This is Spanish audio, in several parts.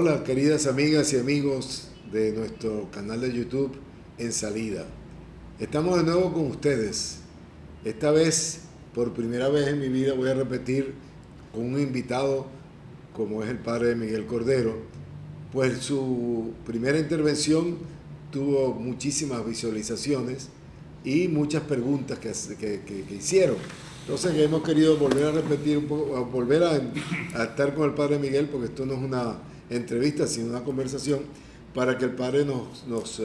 Hola, queridas amigas y amigos de nuestro canal de YouTube En Salida. Estamos de nuevo con ustedes. Esta vez, por primera vez en mi vida, voy a repetir con un invitado como es el padre Miguel Cordero, pues su primera intervención tuvo muchísimas visualizaciones y muchas preguntas que hicieron. Entonces hemos querido volver a repetir un poco, a estar con el padre Miguel, porque esto no es una entrevista, sino una conversación, para que el padre nos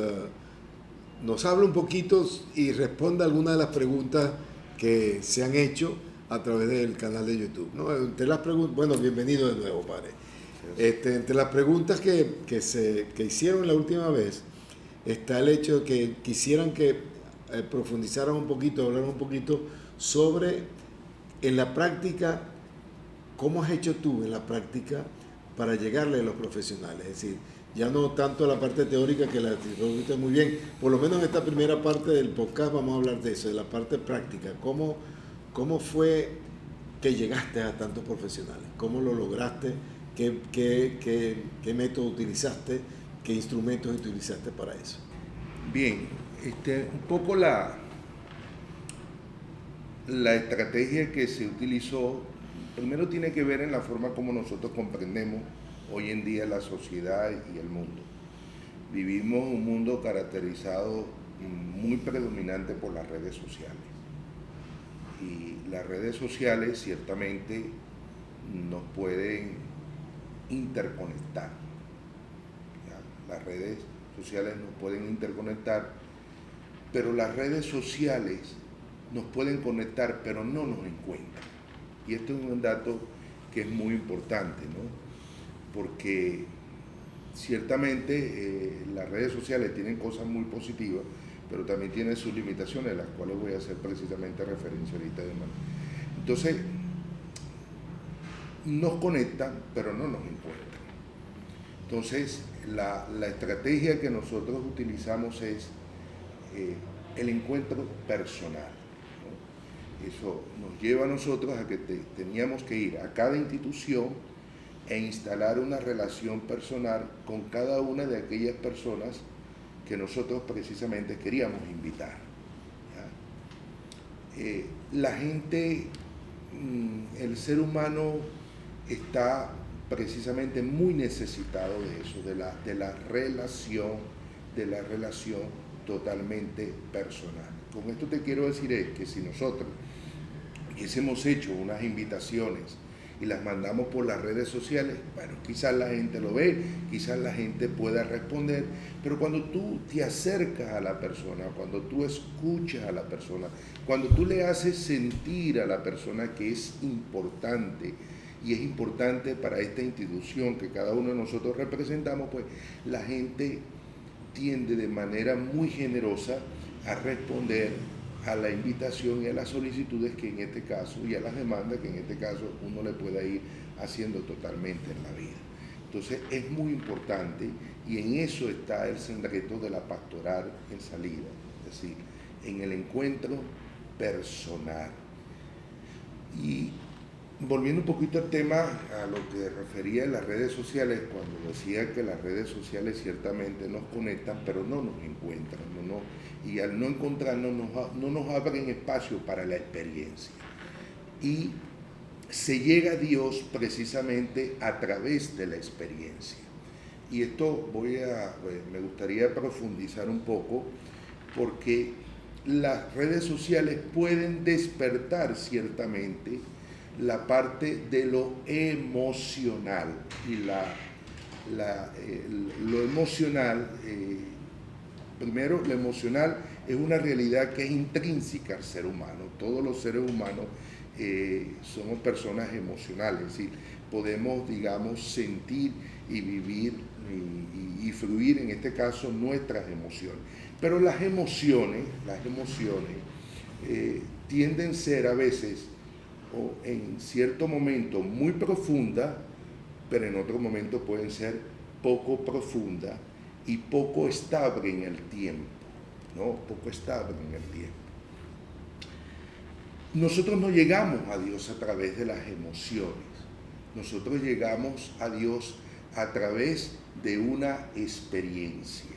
hable un poquito y responda algunas de las preguntas que se han hecho a través del canal de YouTube, ¿no? Entre las preguntas, bueno, bienvenido de nuevo, padre. Entre las preguntas que hicieron la última vez está el hecho de que quisieran que profundizaran un poquito, hablaran un poquito sobre en la práctica, cómo has hecho tú en la práctica para llegarle a los profesionales. Es decir, ya no tanto la parte teórica que la explicaste muy bien, por lo menos en esta primera parte del podcast vamos a hablar de eso, de la parte práctica. ¿Cómo fue que llegaste a tantos profesionales? ¿Cómo lo lograste? ¿Qué método utilizaste? ¿Qué instrumentos utilizaste para eso? Bien, un poco la estrategia que se utilizó, primero tiene que ver en la forma como nosotros comprendemos hoy en día la sociedad y el mundo. Vivimos un mundo caracterizado muy predominante por las redes sociales. Y las redes sociales ciertamente nos pueden interconectar. ¿Ya? Las redes sociales nos pueden interconectar, pero las redes sociales nos pueden conectar, pero no nos encuentran. Y esto es un dato que es muy importante, ¿no? Porque ciertamente las redes sociales tienen cosas muy positivas, pero también tienen sus limitaciones, las cuales voy a hacer precisamente referencia ahorita de mano. Entonces, nos conectan, pero no nos encuentran. Entonces, la estrategia que nosotros utilizamos es el encuentro personal, ¿no? Eso nos lleva a nosotros a que teníamos que ir a cada institución e instalar una relación personal con cada una de aquellas personas que nosotros precisamente queríamos invitar. La gente, el ser humano está precisamente muy necesitado de eso, de la relación totalmente personal. Con esto te quiero decir es que si nosotros hubiésemos hecho unas invitaciones y las mandamos por las redes sociales, bueno, quizás la gente lo ve, quizás la gente pueda responder, pero cuando tú te acercas a la persona, cuando tú escuchas a la persona, cuando tú le haces sentir a la persona que es importante, y es importante para esta institución que cada uno de nosotros representamos, pues la gente tiende de manera muy generosa a responder a la invitación y a las solicitudes que en este caso, y a las demandas que en este caso uno le pueda ir haciendo totalmente en la vida. Entonces es muy importante y en eso está el secreto de la pastoral en salida, es decir, en el encuentro personal. Y volviendo un poquito al tema, a lo que refería a las redes sociales, cuando decía que las redes sociales ciertamente nos conectan, pero no nos encuentran, y al no encontrarnos no nos abren espacio para la experiencia. Y se llega a Dios precisamente a través de la experiencia. Y esto me gustaría profundizar un poco, porque las redes sociales pueden despertar ciertamente la parte de lo emocional, y lo emocional, primero, lo emocional es una realidad que es intrínseca al ser humano. Todos los seres humanos somos personas emocionales, es decir, podemos, digamos, sentir y vivir y fluir, en este caso, nuestras emociones. Pero las emociones tienden a ser a veces, o en cierto momento, muy profundas, pero en otro momento pueden ser poco profundas y poco estable en el tiempo, ¿no? Poco estable en el tiempo. Nosotros no llegamos a Dios a través de las emociones, nosotros llegamos a Dios a través de una experiencia.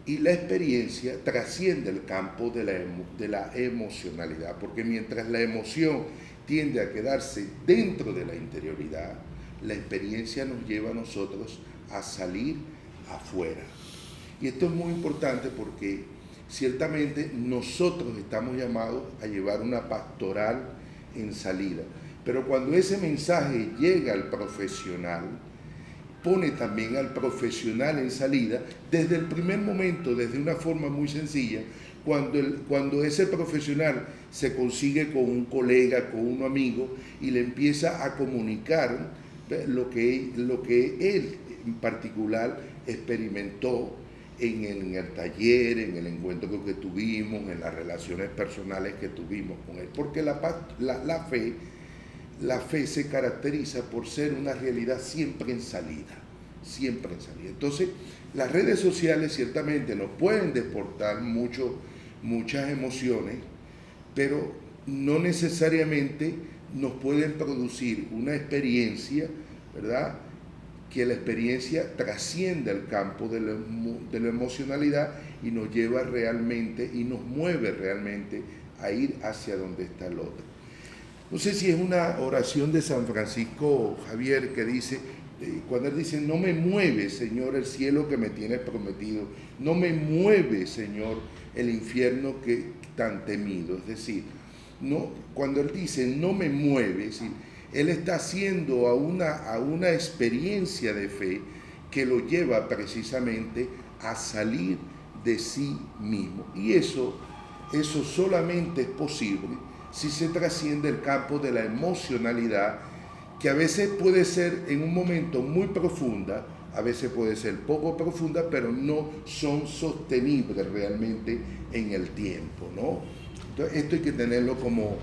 Y la experiencia trasciende el campo de la emocionalidad, porque mientras la emoción tiende a quedarse dentro de la interioridad, la experiencia nos lleva a nosotros a salir afuera. Y esto es muy importante porque ciertamente nosotros estamos llamados a llevar una pastoral en salida, pero cuando ese mensaje llega al profesional, pone también al profesional en salida desde el primer momento, desde una forma muy sencilla. Cuando ese profesional se consigue con un colega, con un amigo, y le empieza a comunicar lo que él en particular experimentó en el taller, en el encuentro que tuvimos, en las relaciones personales que tuvimos con él. Porque la fe se caracteriza por ser una realidad siempre en salida, siempre en salida. Entonces, las redes sociales ciertamente nos pueden deportar muchas emociones, pero no necesariamente nos pueden producir una experiencia, ¿verdad?, que la experiencia trascienda el campo de la emocionalidad y nos lleva realmente y nos mueve realmente a ir hacia donde está el otro. No sé si es una oración de San Francisco Javier que dice, cuando él dice, no me mueve, Señor, el cielo que me tienes prometido, no me mueve, Señor, el infierno que tan temido. Es decir, no, cuando él dice, no me mueve, es decir, él está haciendo a una experiencia de fe que lo lleva precisamente a salir de sí mismo. Y eso solamente es posible si se trasciende el campo de la emocionalidad, que a veces puede ser en un momento muy profunda, a veces puede ser poco profunda, pero no son sostenibles realmente en el tiempo, ¿no? Entonces, esto hay que tenerlo como,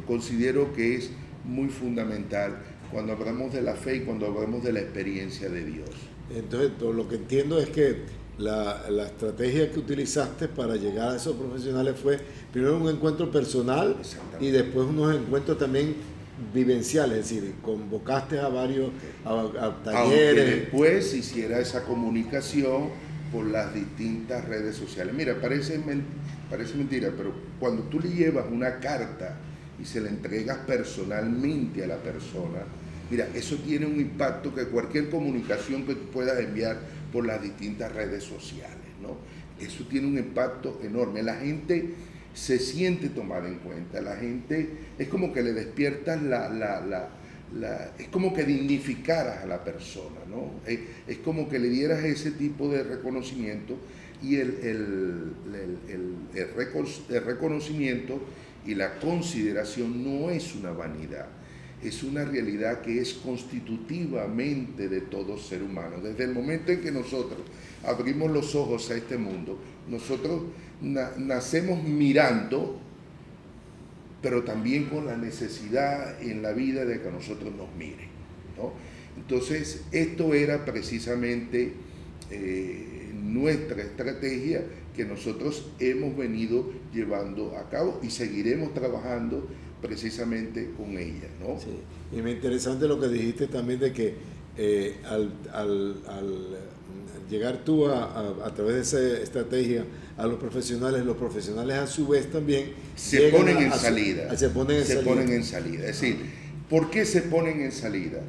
considero que es muy fundamental cuando hablamos de la fe y cuando hablamos de la experiencia de Dios. Entonces, por lo que entiendo es que la estrategia que utilizaste para llegar a esos profesionales fue primero un encuentro personal y después unos encuentros también vivenciales, es decir, convocaste a varios a talleres. Aunque después hiciera esa comunicación por las distintas redes sociales. Mira, parece mentira, pero cuando tú le llevas una carta y se la entregas personalmente a la persona, mira, eso tiene un impacto que cualquier comunicación que tú puedas enviar por las distintas redes sociales, ¿no? Eso tiene un impacto enorme. La gente se siente tomada en cuenta, la gente es como que le despiertas es como que dignificaras a la persona, ¿no? Es como que le dieras ese tipo de reconocimiento, y el reconocimiento y la consideración no es una vanidad, es una realidad que es constitutivamente de todo ser humano. Desde el momento en que nosotros abrimos los ojos a este mundo, nosotros nacemos mirando, pero también con la necesidad en la vida de que nosotros nos miren, ¿no? Entonces, esto era precisamente nuestra estrategia que nosotros hemos venido llevando a cabo y seguiremos trabajando precisamente con ella, ¿no? Sí. Y me interesante lo que dijiste también de que al llegar tú a través de esa estrategia a los profesionales a su vez también se ponen en salida. Se ponen en salida. Es decir, ¿por qué se ponen en salida?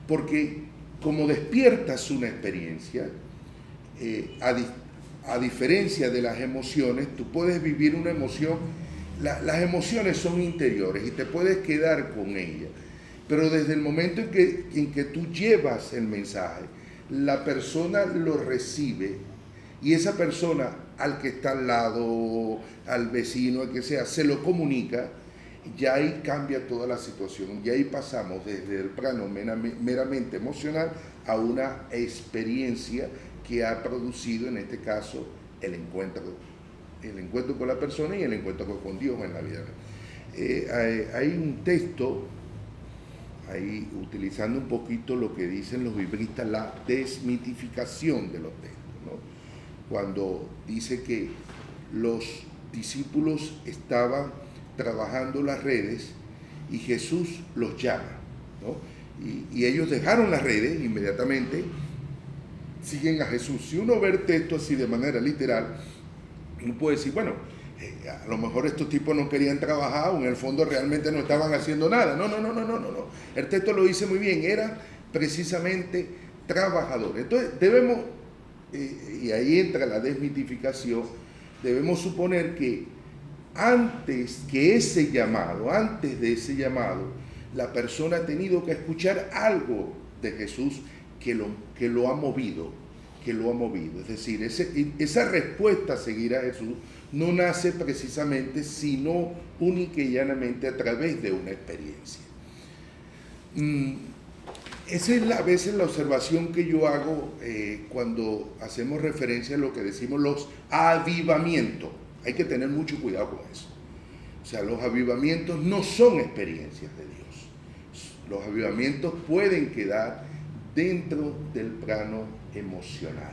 Porque como despiertas una experiencia, a diferencia de las emociones, tú puedes vivir una emoción. Las emociones son interiores y te puedes quedar con ellas, pero desde el momento en que tú llevas el mensaje, la persona lo recibe, y esa persona al que está al lado, al vecino, al que sea, se lo comunica, ya ahí cambia toda la situación, y ahí pasamos desde el plano meramente emocional a una experiencia que ha producido, en este caso, el encuentro con la persona y el encuentro con Dios en la vida. Hay un texto, ahí utilizando un poquito lo que dicen los biblistas, la desmitificación de los textos, ¿no? Cuando dice que los discípulos estaban trabajando las redes y Jesús los llama, ¿no? y ellos dejaron las redes inmediatamente, siguen a Jesús. Si uno ve el texto así de manera literal, uno puede decir, bueno, a lo mejor estos tipos no querían trabajar o en el fondo realmente no estaban haciendo nada. No. El texto lo dice muy bien, eran precisamente trabajadores. Entonces debemos, y ahí entra la desmitificación, debemos suponer que antes de ese llamado, la persona ha tenido que escuchar algo de Jesús que lo ha movido. Es decir, esa respuesta a seguir a Jesús no nace precisamente, sino única y llanamente a través de una experiencia. Esa es a veces la observación que yo hago cuando hacemos referencia a lo que decimos los avivamientos. Hay que tener mucho cuidado con eso. O sea, los avivamientos no son experiencias de Dios. Los avivamientos pueden quedar dentro del plano emocional.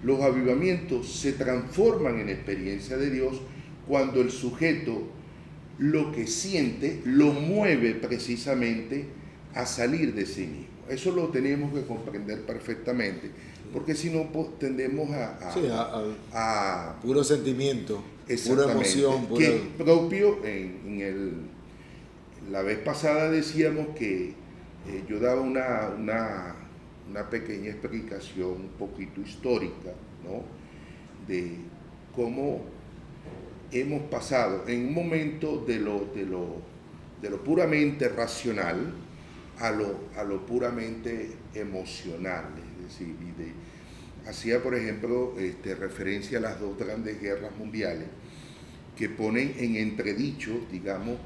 Los avivamientos se transforman en experiencia de Dios cuando el sujeto lo que siente lo mueve precisamente a salir de sí mismo. Eso lo tenemos que comprender perfectamente, porque si no tendemos a puro sentimiento, pura emoción. Que propio, la vez pasada decíamos que yo daba una pequeña explicación un poquito histórica, ¿no?, de cómo hemos pasado en un momento de lo puramente racional a lo puramente emocional. Es decir, hacía por ejemplo referencia a las dos grandes guerras mundiales que ponen en entredicho, digamos,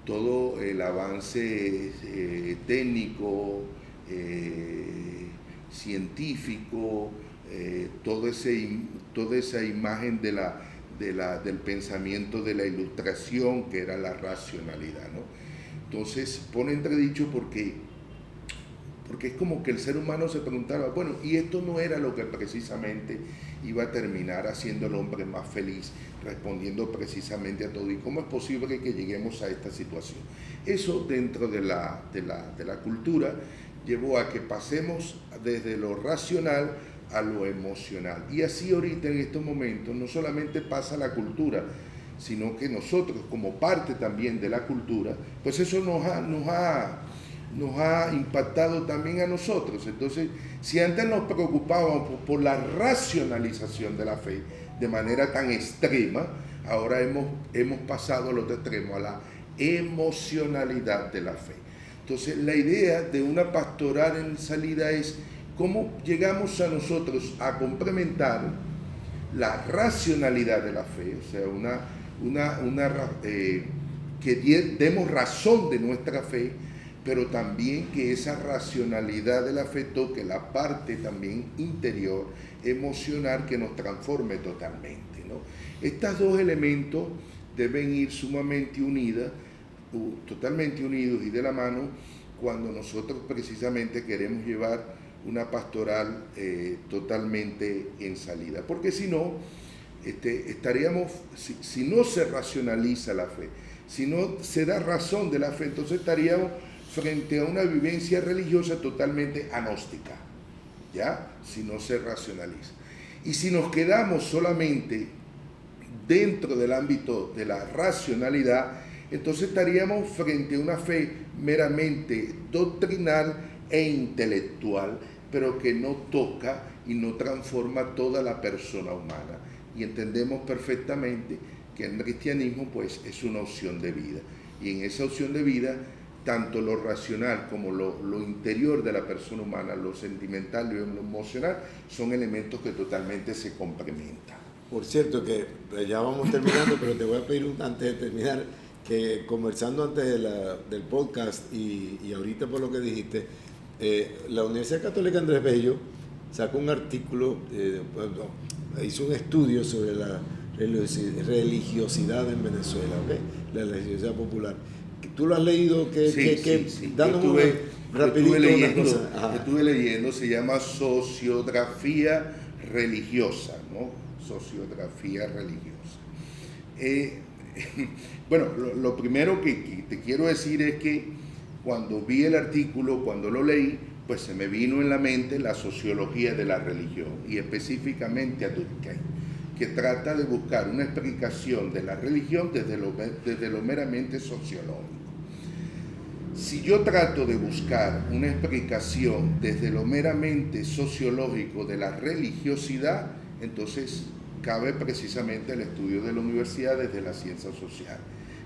todo el avance técnico, científico, toda esa imagen del pensamiento de la ilustración, que era la racionalidad, ¿no? Entonces pone entredicho porque es como que el ser humano se preguntaba, bueno, y esto no era lo que precisamente iba a terminar haciendo al hombre más feliz, respondiendo precisamente a todo, y cómo es posible que lleguemos a esta situación. Eso dentro de la cultura llevó a que pasemos desde lo racional a lo emocional, y así ahorita en estos momentos no solamente pasa la cultura, sino que nosotros como parte también de la cultura, pues eso nos ha impactado también a nosotros. Entonces, si antes nos preocupábamos por la racionalización de la fe de manera tan extrema, ahora hemos pasado al otro extremo, a la emocionalidad de la fe. Entonces, la idea de una pastoral en salida es cómo llegamos a nosotros a complementar la racionalidad de la fe, o sea, que demos razón de nuestra fe, pero también que esa racionalidad de la fe toque la parte también interior, emocional, que nos transforme totalmente, ¿no? Estos dos elementos deben ir sumamente totalmente unidos y de la mano cuando nosotros precisamente queremos llevar una pastoral totalmente en salida, porque si no, estaríamos, si no se racionaliza la fe, si no se da razón de la fe, entonces estaríamos frente a una vivencia religiosa totalmente agnóstica, ¿ya? Si no se racionaliza. Y si nos quedamos solamente dentro del ámbito de la racionalidad, entonces estaríamos frente a una fe meramente doctrinal e intelectual, pero que no toca y no transforma toda la persona humana. Y entendemos perfectamente que el cristianismo pues es una opción de vida, y en esa opción de vida tanto lo racional como lo interior de la persona humana, lo sentimental y lo emocional, son elementos que totalmente se complementan. Por cierto, que ya vamos terminando, pero te voy a pedir antes de terminar, que conversando antes del podcast y ahorita por lo que dijiste, la Universidad Católica Andrés Bello sacó un artículo, hizo un estudio sobre la religiosidad en Venezuela, ¿okay? La religiosidad popular. ¿Tú lo has leído? Sí. Dándome estuve leyendo, se llama sociografía religiosa, ¿no? Sociografía religiosa. Bueno, lo primero que te quiero decir es que cuando vi el artículo, cuando lo leí, pues se me vino en la mente la sociología de la religión, y específicamente a Durkheim, que trata de buscar una explicación de la religión desde lo meramente sociológico. Si yo trato de buscar una explicación desde lo meramente sociológico de la religiosidad, entonces cabe precisamente el estudio de la universidad desde la ciencia social,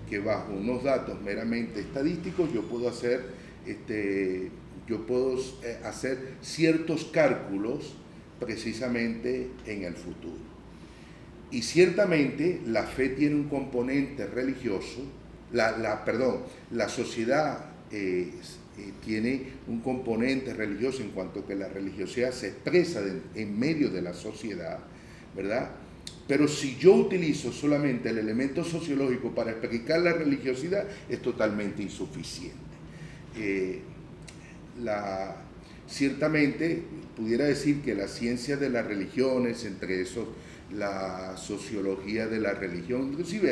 que bajo unos datos meramente estadísticos yo puedo hacer ciertos cálculos precisamente en el futuro. Y ciertamente la fe tiene un componente religioso, la sociedad tiene un componente religioso en cuanto que la religiosidad se expresa en medio de la sociedad, ¿verdad? Pero si yo utilizo solamente el elemento sociológico para explicar la religiosidad, es totalmente insuficiente. Ciertamente pudiera decir que la ciencia de las religiones, entre esos la sociología de la religión, inclusive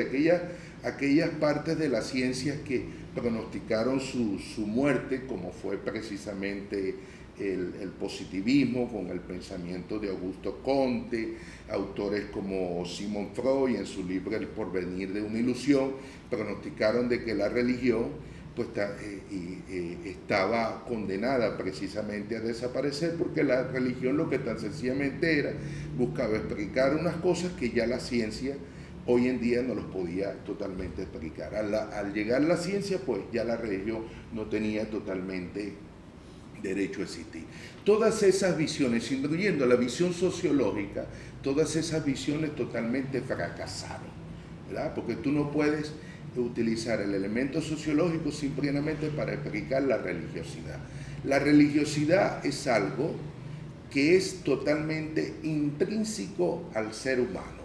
aquellas partes de las ciencias que pronosticaron su muerte, como fue precisamente el positivismo con el pensamiento de Augusto Comte, autores como Sigmund Freud en su libro El porvenir de una ilusión, pronosticaron de que la religión pues estaba condenada precisamente a desaparecer, porque la religión lo que tan sencillamente era, buscaba explicar unas cosas que ya la ciencia hoy en día no los podía totalmente explicar. Al llegar la ciencia, pues ya la religión no tenía totalmente derecho a existir. Todas esas visiones, incluyendo la visión sociológica, todas esas visiones totalmente fracasaron, ¿verdad? Porque tú no puedes utilizar el elemento sociológico simplemente para explicar la religiosidad. La religiosidad es algo que es totalmente intrínseco al ser humano,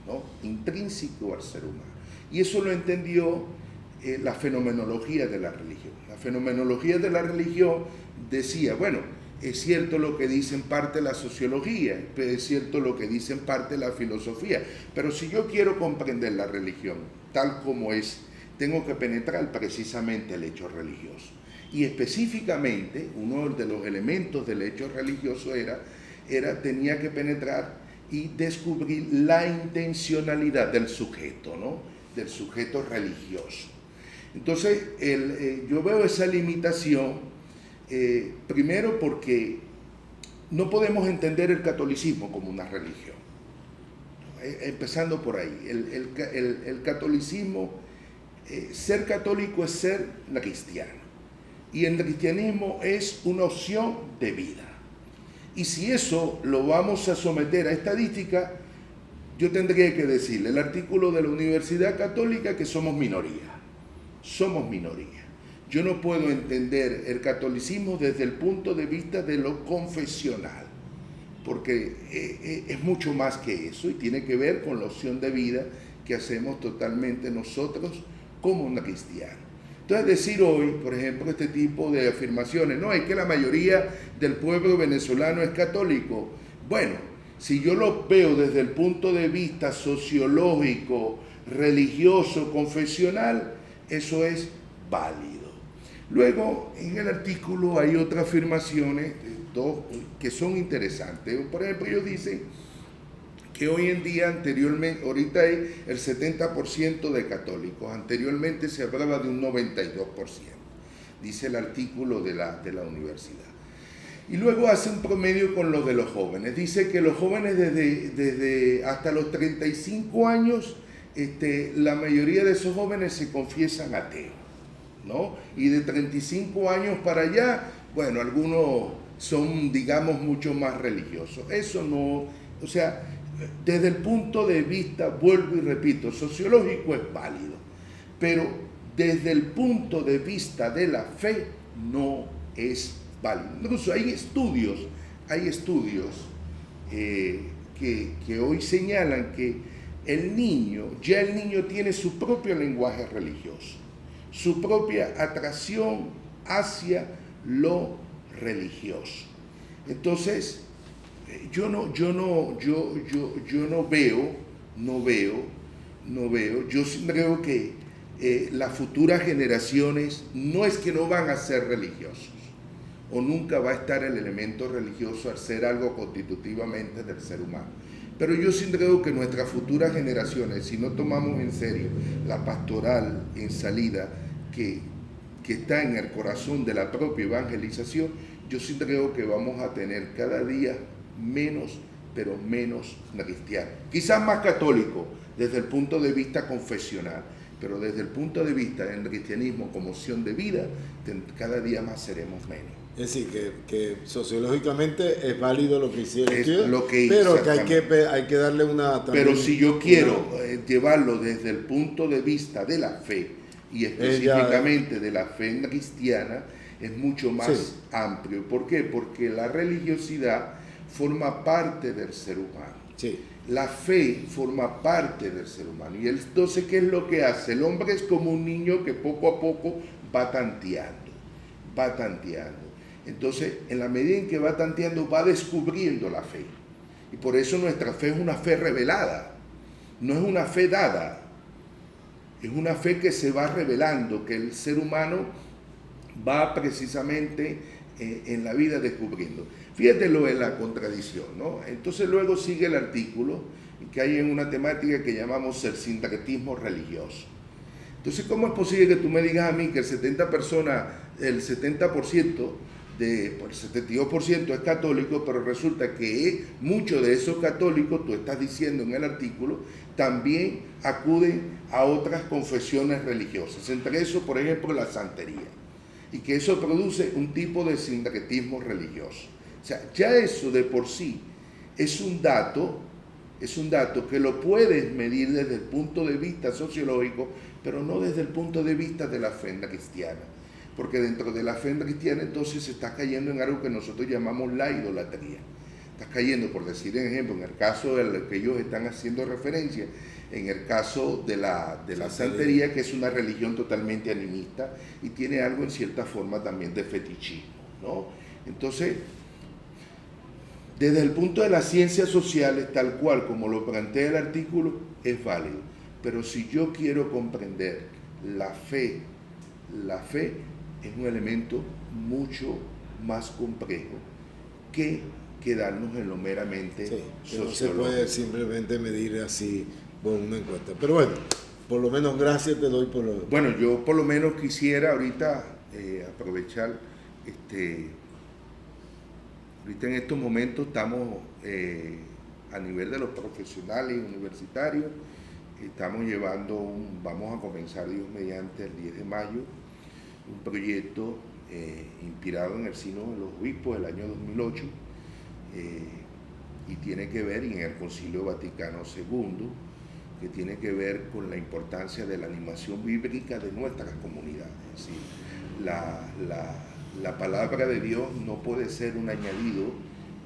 ¿no? Intrínseco al ser humano. Y eso lo entendió la fenomenología de la religión. La fenomenología de la religión decía, bueno, es cierto lo que dice en parte la sociología, es cierto lo que dice en parte la filosofía, pero si yo quiero comprender la religión tal como es, tengo que penetrar precisamente el hecho religioso. Y específicamente, uno de los elementos del hecho religioso tenía que penetrar y descubrir la intencionalidad del sujeto, ¿no? Del sujeto religioso. Entonces, yo veo esa limitación, primero porque no podemos entender el catolicismo como una religión. Empezando por ahí, el catolicismo, ser católico es ser cristiano, y el cristianismo es una opción de vida. Y si eso lo vamos a someter a estadística, yo tendría que decirle el artículo de la Universidad Católica que somos minoría. Somos minoría. Yo no puedo entender el catolicismo desde el punto de vista de lo confesional, porque es mucho más que eso y tiene que ver con la opción de vida que hacemos totalmente nosotros como un cristiano. Entonces decir hoy, por ejemplo, este tipo de afirmaciones, no, es que la mayoría del pueblo venezolano es católico. Bueno, si yo lo veo desde el punto de vista sociológico, religioso, confesional, eso es válido. Luego, en el artículo hay otras afirmaciones que son interesantes. Por ejemplo, ellos dicen que hoy en día, anteriormente, ahorita hay el 70% de católicos, anteriormente se hablaba de un 92%, dice el artículo de la universidad. Y luego hace un promedio con lo de los jóvenes. Dice que los jóvenes desde hasta los 35 años, la mayoría de esos jóvenes se confiesan ateos, ¿no? Y de 35 años para allá, bueno, algunos son, digamos, mucho más religiosos. Eso no, o sea, desde el punto de vista, vuelvo y repito, sociológico es válido, pero desde el punto de vista de la fe no es válido. Incluso hay estudios que hoy señalan que el niño tiene su propio lenguaje religioso, su propia atracción hacia lo religioso. Entonces, yo no veo, yo sí creo que las futuras generaciones no es que no van a ser religiosos, o nunca va a estar el elemento religioso al ser algo constitutivamente del ser humano. Pero yo sí creo que nuestras futuras generaciones, si no tomamos en serio la pastoral en salida que está en el corazón de la propia evangelización, yo sí creo que vamos a tener cada día menos, pero menos cristianos. Quizás más católicos desde el punto de vista confesional, pero desde el punto de vista del cristianismo como opción de vida, cada día más seremos menos. Es decir, que sociológicamente es válido lo que hicieron, pero que hay que darle una... Pero si yo quiero llevarlo desde el punto de vista de la fe, y específicamente de la fe cristiana, es mucho más amplio. ¿Por qué? Porque la religiosidad forma parte del ser humano. Sí. La fe forma parte del ser humano. Y entonces, ¿qué es lo que hace? El hombre es como un niño que poco a poco va tanteando. Entonces, en la medida en que va tanteando, va descubriendo la fe. Y por eso nuestra fe es una fe revelada, no es una fe dada. Es una fe que se va revelando, que el ser humano va precisamente en la vida descubriendo. Fíjate lo de la contradicción, ¿no? Entonces luego sigue el artículo que hay en una temática que llamamos el sincretismo religioso. Entonces, ¿cómo es posible que tú me digas a mí que el 70%, el 72% es católico, pero resulta que muchos de esos católicos, tú estás diciendo en el artículo, también acuden a otras confesiones religiosas, entre eso, por ejemplo, la santería, y que eso produce un tipo de sincretismo religioso? O sea, ya eso de por sí es un dato que lo puedes medir desde el punto de vista sociológico, pero no desde el punto de vista de la fe cristiana. Porque dentro de la fe cristiana entonces se está cayendo en algo que nosotros llamamos la idolatría. Estás cayendo, por decir un ejemplo, en el caso del que ellos están haciendo referencia, en el caso de la santería, que es una religión totalmente animista y tiene algo en cierta forma también de fetichismo, ¿no? Entonces, desde el punto de las ciencias sociales, tal cual como lo plantea el artículo, es válido. Pero si yo quiero comprender la fe es un elemento mucho más complejo que quedarnos en lo meramente sociológico. No se puede simplemente medir así con una encuesta. Pero bueno, por lo menos gracias te doy por lo... Bueno, yo por lo menos quisiera ahorita aprovechar, ahorita en estos momentos estamos a nivel de los profesionales universitarios, estamos vamos a comenzar, Dios mediante, el 10 de mayo, un proyecto inspirado en el Sínodo de los Obispos del año 2008 y tiene que ver, en el Concilio Vaticano II, que tiene que ver con la importancia de la animación bíblica de nuestras comunidades. Es decir, la palabra de Dios no puede ser un añadido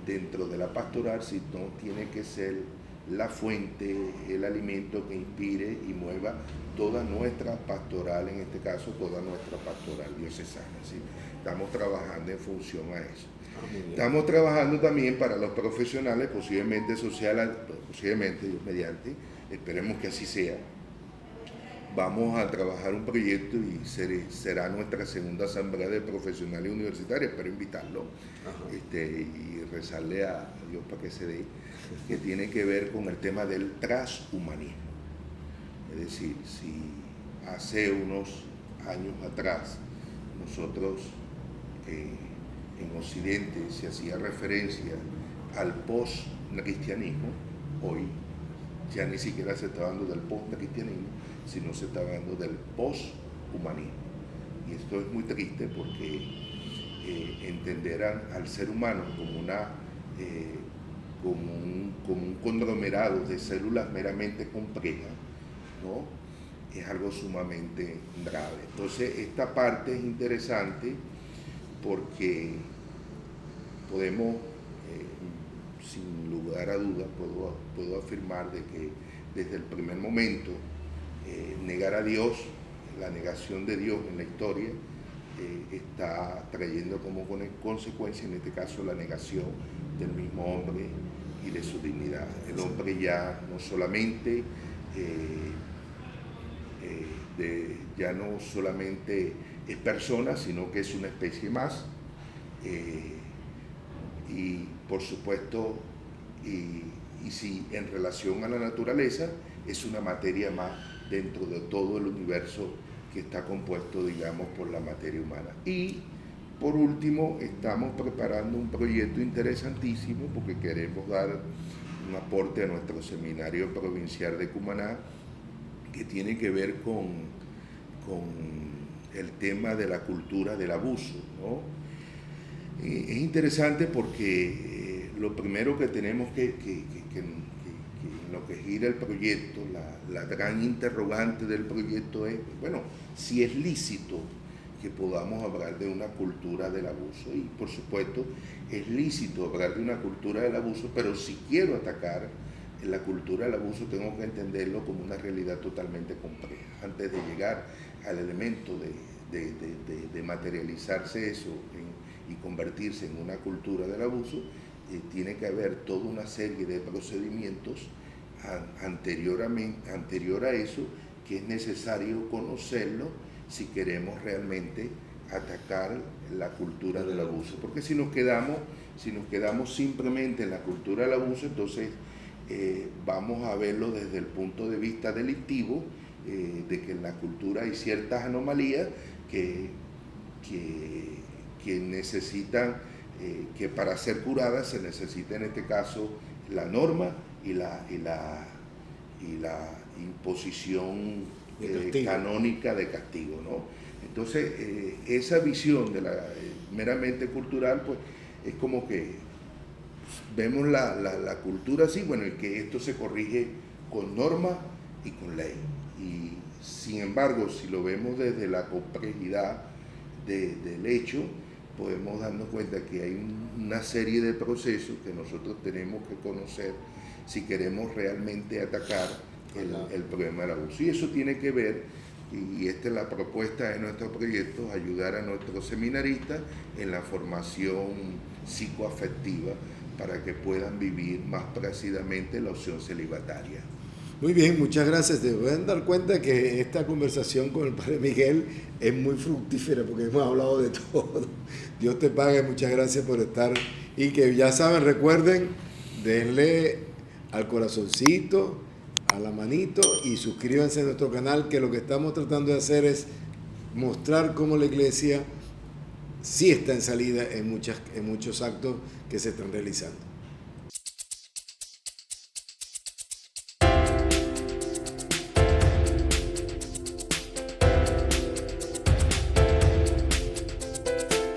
dentro de la pastoral, sino tiene que ser la fuente, el alimento que inspire y mueva toda nuestra pastoral, en este caso toda nuestra pastoral diocesana. ¿Sí? Estamos trabajando en función a eso. Estamos trabajando también para los profesionales, posiblemente Dios mediante, esperemos que así sea. Vamos a trabajar un proyecto y será nuestra segunda asamblea de profesionales universitarios, espero invitarlo y rezarle a Dios para que se dé, que tiene que ver con el tema del transhumanismo. Es decir, si hace unos años atrás nosotros en Occidente se hacía referencia al post-cristianismo, hoy ya ni siquiera se está hablando del post-cristianismo, sino se está hablando del post-humanismo. Y esto es muy triste porque entenderán al ser humano como un conglomerado de células meramente complejas, ¿no? Es algo sumamente grave. Entonces, esta parte es interesante porque podemos, sin lugar a dudas, puedo afirmar de que desde el primer momento negar a Dios, la negación de Dios en la historia, está trayendo como consecuencia, en este caso, la negación del mismo hombre y de su dignidad. El hombre ya no solamente ya no solamente es persona, sino que es una especie más. Y por supuesto, y si en relación a la naturaleza, es una materia más dentro de todo el universo que está compuesto, digamos, por la materia humana. Y por último, estamos preparando un proyecto interesantísimo porque queremos dar un aporte a nuestro seminario provincial de Cumaná, que tiene que ver con el tema de la cultura del abuso, ¿no? Es interesante porque lo primero que tenemos en lo que gira el proyecto, la gran interrogante del proyecto es, bueno, si es lícito que podamos hablar de una cultura del abuso. Y por supuesto es lícito hablar de una cultura del abuso, pero si quiero atacar la cultura del abuso tengo que entenderlo como una realidad totalmente compleja. Antes de llegar al elemento de materializarse eso y convertirse en una cultura del abuso, tiene que haber toda una serie de procedimientos anterior a eso, que es necesario conocerlo si queremos realmente atacar la cultura del abuso. Porque si nos quedamos simplemente en la cultura del abuso, entonces vamos a verlo desde el punto de vista delictivo, de que en la cultura hay ciertas anomalías que necesitan, que para ser curadas se necesita en este caso la norma y la imposición canónica de castigo, ¿no? Entonces, esa visión de la meramente cultural, pues, es como que vemos la cultura así, bueno, y que esto se corrige con norma y con ley. Y sin embargo, si lo vemos desde la complejidad del hecho, podemos darnos cuenta que hay una serie de procesos que nosotros tenemos que conocer si queremos realmente atacar el problema del abuso. Y eso tiene que ver, y esta es la propuesta de nuestro proyecto, ayudar a nuestros seminaristas en la formación psicoafectiva para que puedan vivir más plácidamente la opción celibataria. Muy bien, muchas gracias. Te pueden dar cuenta que esta conversación con el Padre Miguel es muy fructífera porque hemos hablado de todo. Dios te pague, muchas gracias por estar. Y que ya saben, recuerden, denle al corazoncito, a la manito y suscríbanse a nuestro canal, que lo que estamos tratando de hacer es mostrar cómo la iglesia sí está en salida en muchos actos que se están realizando.